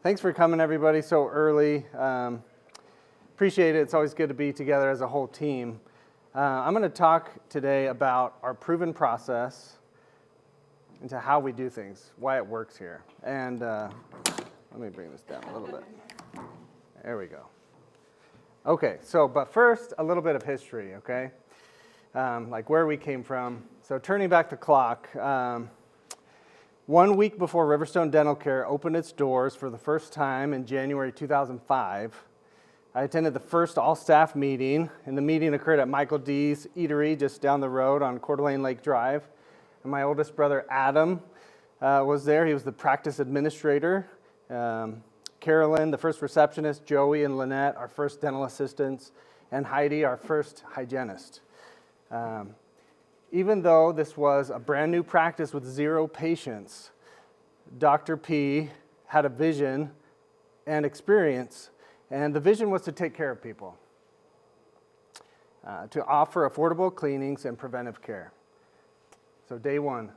Thanks for coming, everybody, so early. Appreciate it. It's always good to be together as a whole team. I'm going to talk today about our proven process into how we do things, why it works here. And let me bring this down a little bit. There we go. Okay, but first, a little bit of history, okay? Like where we came from. So turning back the clock, 1 week before Riverstone Dental Care opened its doors for the first time in January 2005, I attended the first all-staff meeting, and the meeting occurred at Michael D's Eatery just down the road on Coeur d'Alene Lake Drive. And my oldest brother, Adam, was there. He was the practice administrator. Carolyn, the first receptionist, Joey and Lynette, our first dental assistants, and Heidi, our first hygienist. Even though this was a brand new practice with 0 patients, Dr. P had a vision and experience, and the vision was to take care of people, to offer affordable cleanings and preventive care. So day one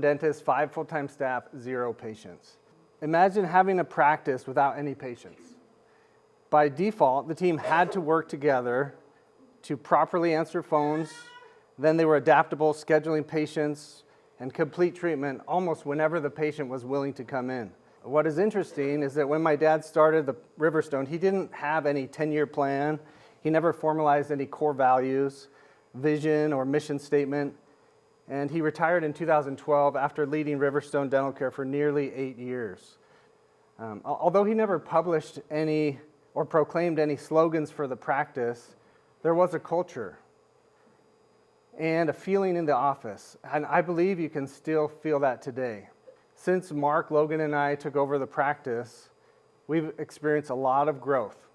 dentist, 5 full-time staff, 0 patients. Imagine having a practice without any patients. By default, the team had to work together to properly answer phones. Then they were adaptable, scheduling patients and complete treatment almost whenever the patient was willing to come in. What is interesting is that when my dad started the Riverstone, he didn't have any 10-year plan. He never formalized any core values, vision, or mission statement. And he retired in 2012 after leading Riverstone Dental Care for nearly 8 years. Although he never published any or proclaimed any slogans for the practice, there was a culture and a feeling in the office. And I believe you can still feel that today. Since Mark, Logan, and I took over the practice, we've experienced a lot of growth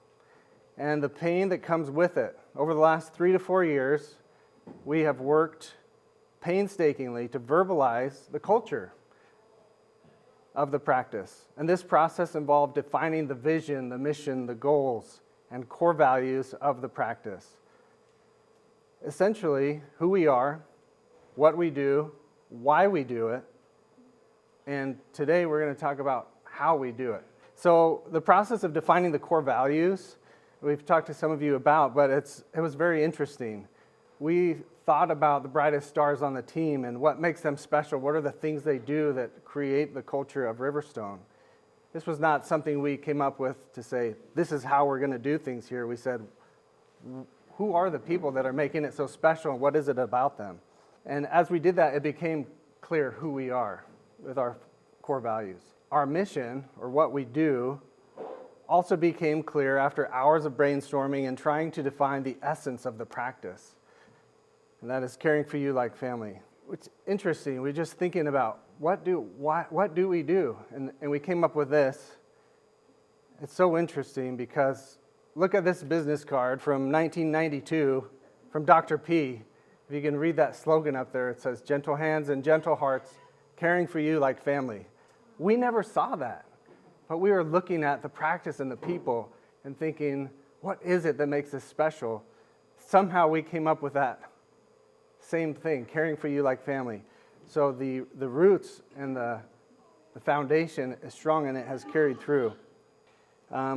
and the pain that comes with it. Over the last 3 to 4 years, we have worked painstakingly to verbalize the culture of the practice. And this process involved defining the vision, the mission, the goals, and core values of the practice. Essentially, who we are, what we do, why we do it, and today we're going to talk about how we do it. So the process of defining the core values, we've talked to some of you about, but it was very interesting. We thought about the brightest stars on the team and what makes them special. What are the things they do that create the culture of Riverstone? This was not something we came up with to say, this is how we're going to do things here. We said, who are the people that are making it so special, and what is it about them? And as we did that, it became clear who we are with our core values. Our mission, or what we do, also became clear after hours of brainstorming and trying to define the essence of the practice. And that is caring for you like family. It's interesting, we're just thinking about what do we do? And we came up with this. It's so interesting because look at this business card from 1992 from Dr. P. If you can read that slogan up there, it says, gentle hands and gentle hearts, caring for you like family. We never saw that, but we were looking at the practice and the people and thinking, what is it that makes this special? Somehow we came up with that same thing, caring for you like family. So the roots and the foundation is strong and it has carried through.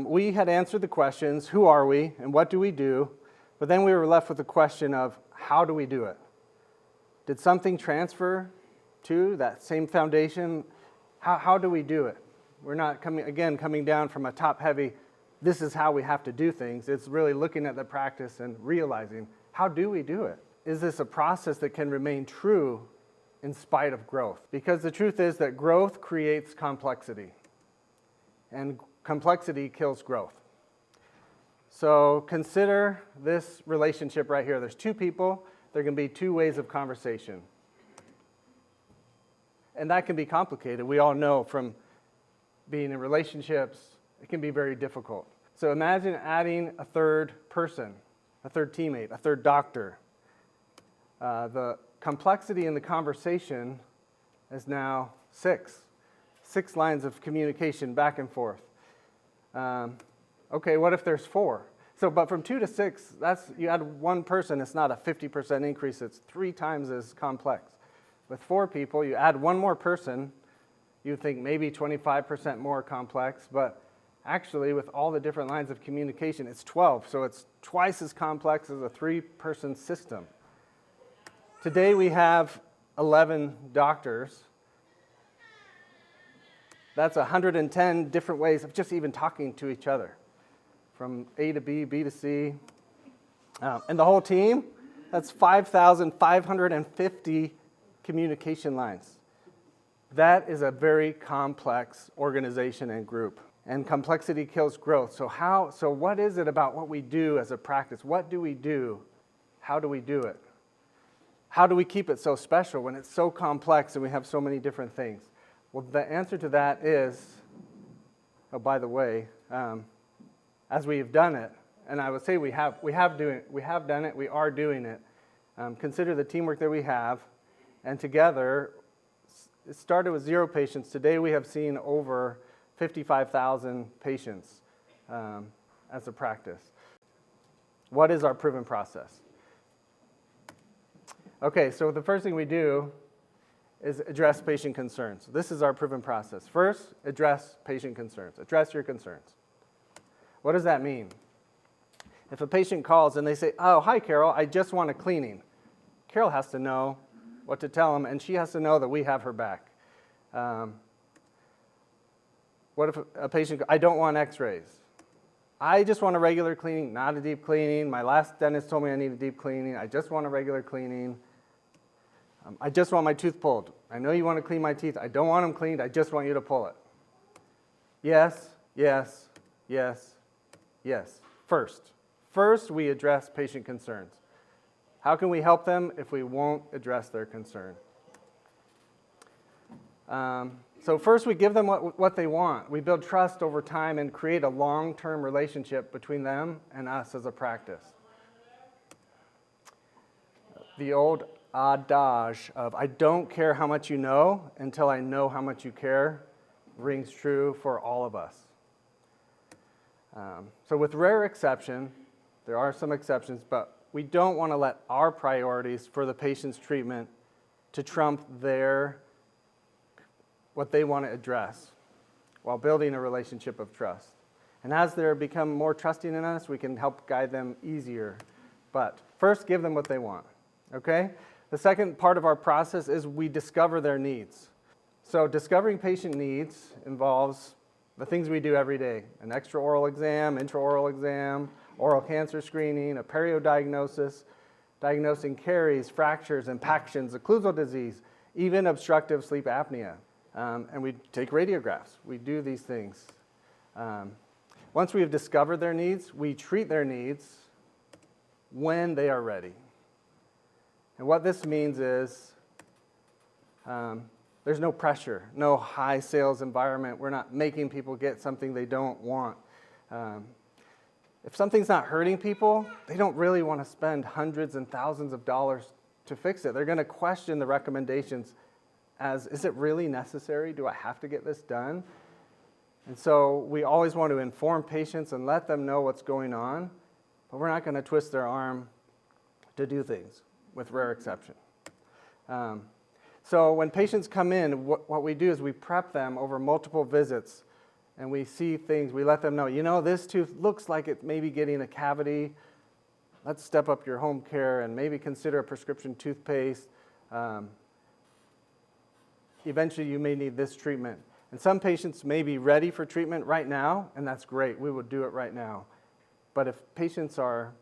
We had answered the questions, who are we and what do we do? But then we were left with the question of how do we do it? Did something transfer to that same foundation? How do we do it? We're not coming down from a top-heavy, this is how we have to do things. It's really looking at the practice and realizing, how do we do it? Is this a process that can remain true in spite of growth? Because the truth is that growth creates complexity, and complexity kills growth. So consider this relationship right here. There's 2 people. There can be 2 ways of conversation. And that can be complicated. We all know from being in relationships, it can be very difficult. So imagine adding a third person, a third teammate, a third doctor. The complexity in the conversation is now 6 lines of communication back and forth. Okay, what if there's 4? But from 2 to 6, you add 1 person, it's not a 50% increase, it's 3 times as complex. With 4 people, you add 1 more person, You think maybe 25% more complex, but actually with all the different lines of communication, it's 12, so it's twice as complex as a 3-person system. Today we have 11 doctors. That's 110 different ways of just even talking to each other, from A to B, B to C. And the whole team, that's 5,550 communication lines. That is a very complex organization and group. And complexity kills growth. So what is it about what we do as a practice? What do we do? How do we do it? How do we keep it so special when it's so complex and we have so many different things? Well, the answer to that is, oh, by the way, as we've done it, and I would say we have done it, we are doing it. Consider the teamwork that we have, and together, it started with 0 patients. Today we have seen over 55,000 patients as a practice. What is our proven process? Okay, so the first thing we do is address patient concerns. This is our proven process. First, address patient concerns. Address your concerns. What does that mean? If a patient calls and they say, oh, hi, Carol, I just want a cleaning. Carol has to know what to tell them, and she has to know that we have her back. What if a patient, I don't want x-rays. I just want a regular cleaning, not a deep cleaning. My last dentist told me I need a deep cleaning. I just want a regular cleaning. I just want my tooth pulled. I know you want to clean my teeth. I don't want them cleaned. I just want you to pull it. Yes, yes, yes, yes. First, we address patient concerns. How can we help them if we won't address their concern? So first, we give them what they want. We build trust over time and create a long-term relationship between them and us as a practice. The old adage of, I don't care how much you know until I know how much you care, rings true for all of us. So with rare exception, there are some exceptions, but we don't want to let our priorities for the patient's treatment to trump what they want to address while building a relationship of trust. And as they become more trusting in us, we can help guide them easier. But first, give them what they want, okay? The second part of our process is we discover their needs. So discovering patient needs involves the things we do every day: an extraoral exam, intraoral exam, oral cancer screening, a periodiagnosis, diagnosing caries, fractures, impactions, occlusal disease, even obstructive sleep apnea. And we take radiographs. We do these things. Once we have discovered their needs, we treat their needs when they are ready. And what this means is there's no pressure, no high sales environment. We're not making people get something they don't want. If something's not hurting people, they don't really want to spend hundreds and thousands of dollars to fix it. They're going to question the recommendations as, is it really necessary? Do I have to get this done? And so we always want to inform patients and let them know what's going on, but we're not going to twist their arm to do things, with rare exception. So when patients come in, what we do is we prep them over multiple visits, and we see things, we let them know, this tooth looks like it may be getting a cavity. Let's step up your home care and maybe consider a prescription toothpaste. Eventually you may need this treatment. And some patients may be ready for treatment right now, and that's great. We would do it right now. But if patients are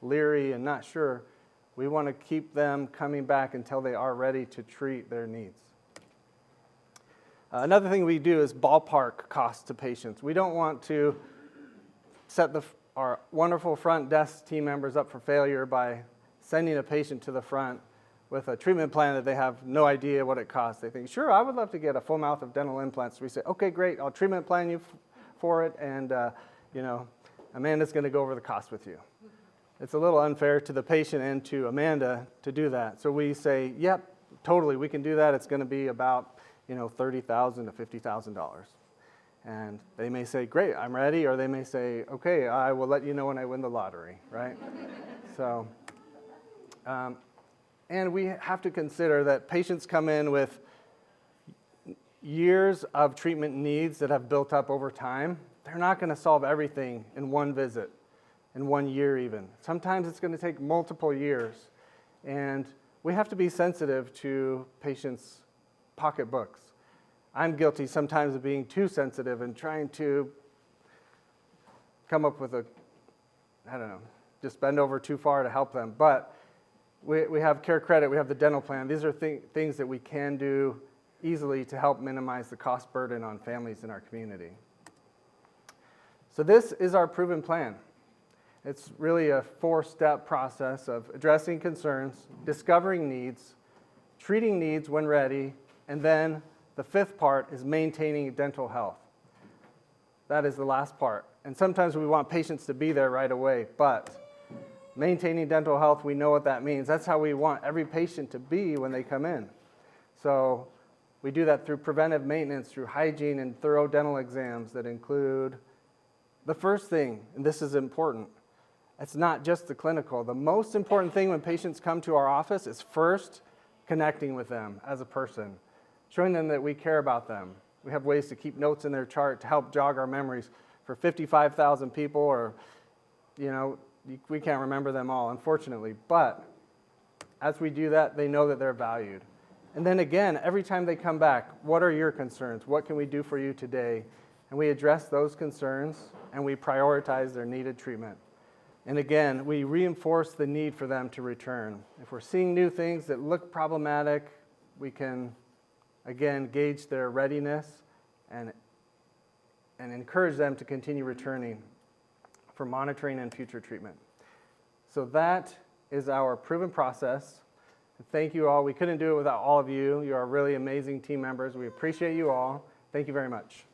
leery and not sure, we want to keep them coming back until they are ready to treat their needs. Another thing we do is ballpark costs to patients. We don't want to set our wonderful front desk team members up for failure by sending a patient to the front with a treatment plan that they have no idea what it costs. They think, sure, I would love to get a full mouth of dental implants. We say, okay, great, I'll treatment plan you for it, and Amanda's going to go over the cost with you. It's a little unfair to the patient and to Amanda to do that. So we say, yep, totally, we can do that. It's going to be about $30,000 to $50,000. And they may say, great, I'm ready, or they may say, okay, I will let you know when I win the lottery, right? So, and we have to consider that patients come in with years of treatment needs that have built up over time, they're not going to solve everything in one visit, in 1 year even. Sometimes it's going to take multiple years. And we have to be sensitive to patients' pocketbooks. I'm guilty sometimes of being too sensitive and trying to come up with just bend over too far to help them. But we have Care Credit, we have the dental plan. These are things that we can do easily to help minimize the cost burden on families in our community. So this is our proven plan. It's really a 4-step process of addressing concerns, discovering needs, treating needs when ready, and then the 5th part is maintaining dental health. That is the last part. And sometimes we want patients to be there right away, but maintaining dental health, we know what that means. That's how we want every patient to be when they come in. So we do that through preventive maintenance, through hygiene and thorough dental exams that include the first thing, and this is important, it's not just the clinical. The most important thing when patients come to our office is first connecting with them as a person, showing them that we care about them. We have ways to keep notes in their chart to help jog our memories. For 55,000 people, or, we can't remember them all, unfortunately. But as we do that, they know that they're valued. And then again, every time they come back, what are your concerns? What can we do for you today? And we address those concerns, and we prioritize their needed treatment. And again, we reinforce the need for them to return. If we're seeing new things that look problematic, we can, again, gauge their readiness and encourage them to continue returning for monitoring and future treatment. So that is our proven process. Thank you all. We couldn't do it without all of you. You are really amazing team members. We appreciate you all. Thank you very much.